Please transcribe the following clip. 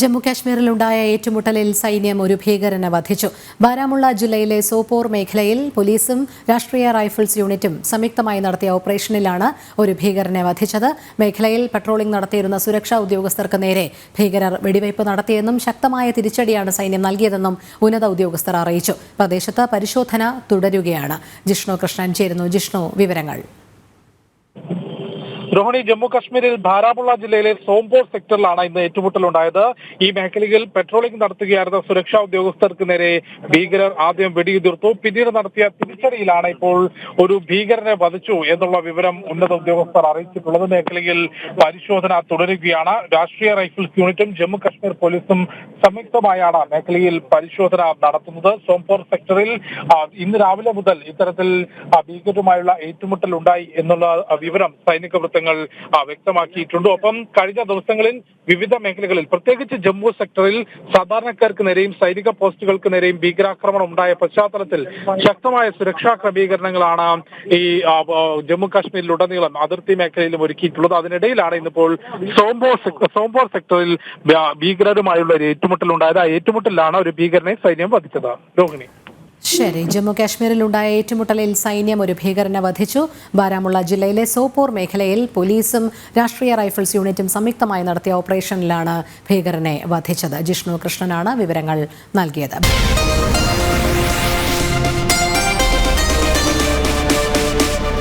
ജമ്മുകാശ്മീരിലുണ്ടായ ഏറ്റുമുട്ടലിൽ സൈന്യം ഒരു ഭീകരനെ വധിച്ചു. ബാരാമുള്ള ജില്ലയിലെ സോപോർ മേഖലയിൽ പോലീസും രാഷ്ട്രീയ റൈഫിൾസ് യൂണിറ്റും സംയുക്തമായി നടത്തിയ ഓപ്പറേഷനിലാണ് ഒരു ഭീകരനെ വധിച്ചത്. മേഖലയിൽ പട്രോളിംഗ് നടത്തിയിരുന്ന സുരക്ഷാ ഉദ്യോഗസ്ഥർക്ക് നേരെ ഭീകരർ വെടിവയ്പ് നടത്തിയെന്നും ശക്തമായ തിരിച്ചടിയാണ് സൈന്യം നൽകിയതെന്നും ഉന്നത ഉദ്യോഗസ്ഥർ അറിയിച്ചു. പ്രദേശത്ത് പരിശോധന തുടരുകയാണ്. ജിഷ്ണു കൃഷ്ണൻ ചേരുന്നു. ജിഷ്ണു, വിവരങ്ങൾ. രോഹിണി, ജമ്മു കാശ്മീരിൽ ബാരാമുള്ള ജില്ലയിലെ സോംപോർ സെക്ടറിലാണ് ഇന്ന് ഏറ്റുമുട്ടലുണ്ടായത്. ഈ മേഖലയിൽ പെട്രോളിംഗ് നടത്തുകയായിരുന്ന സുരക്ഷാ ഉദ്യോഗസ്ഥർക്ക് നേരെ ഭീകരർ ആദ്യം വെടിയുതിർത്തു. പിന്നീട് നടത്തിയ തിരിച്ചടിയിലാണ് ഇപ്പോൾ ഒരു ഭീകരനെ വധിച്ചു എന്നുള്ള വിവരം ഉന്നത ഉദ്യോഗസ്ഥർ അറിയിച്ചിട്ടുള്ളത്. മേഖലയിൽ പരിശോധന തുടരുകയാണ്. രാഷ്ട്രീയ റൈഫിൾസ് യൂണിറ്റും ജമ്മു കാശ്മീർ പോലീസും സംയുക്തമായാണ് മേഖലയിൽ പരിശോധന നടത്തുന്നത്. സോംപോർ സെക്ടറിൽ ഇന്ന് രാവിലെ മുതൽ ഇത്തരത്തിൽ ഭീകരരുമായുള്ള ഏറ്റുമുട്ടൽ ഉണ്ടായി എന്നുള്ള വിവരം സൈനിക വൃത്തങ്ങൾ വ്യക്തമാക്കിയിട്ടുണ്ട്. ഒപ്പം കഴിഞ്ഞ ദിവസങ്ങളിൽ വിവിധ മേഖലകളിൽ പ്രത്യേകിച്ച് ജമ്മു സെക്ടറിൽ സാധാരണക്കാർക്ക് നേരെയും സൈനിക പോസ്റ്റുകൾക്ക് നേരെയും ഭീകരാക്രമണം ഉണ്ടായ പശ്ചാത്തലത്തിൽ ശക്തമായ സുരക്ഷാ ക്രമീകരണങ്ങളാണ് ഈ ജമ്മു കാശ്മീരിലുടനീളം അതിർത്തി മേഖലയിലും ഒരുക്കിയിട്ടുള്ളത്. അതിനിടയിലാണ് ഇന്നിപ്പോൾ സോംപോർ സെക്ടറിൽ ഭീകരരുമായുള്ള ഒരു ഏറ്റുമുട്ടൽ ഉണ്ടായത്. ആ ഏറ്റുമുട്ടലിലാണ് ഒരു ഭീകരനെ സൈന്യം വധിച്ചത്. രോഹിണി. ശരി, ജമ്മു കാശ്മീരിലുണ്ടായ ഏറ്റുമുട്ടലിൽ സൈന്യം ഒരു ഭീകരനെ വധിച്ചു. ബാരാമുള്ള ജില്ലയിലെ സോപോർ മേഖലയിൽ പോലീസും രാഷ്ട്രീയ റൈഫിൾസ് യൂണിറ്റും സംയുക്തമായി നടത്തിയ ഓപ്പറേഷനിലാണ് ഭീകരനെ വധിച്ചത്. ജിഷ്ണു കൃഷ്ണനാണ് വിവരങ്ങൾ നൽകിയത്.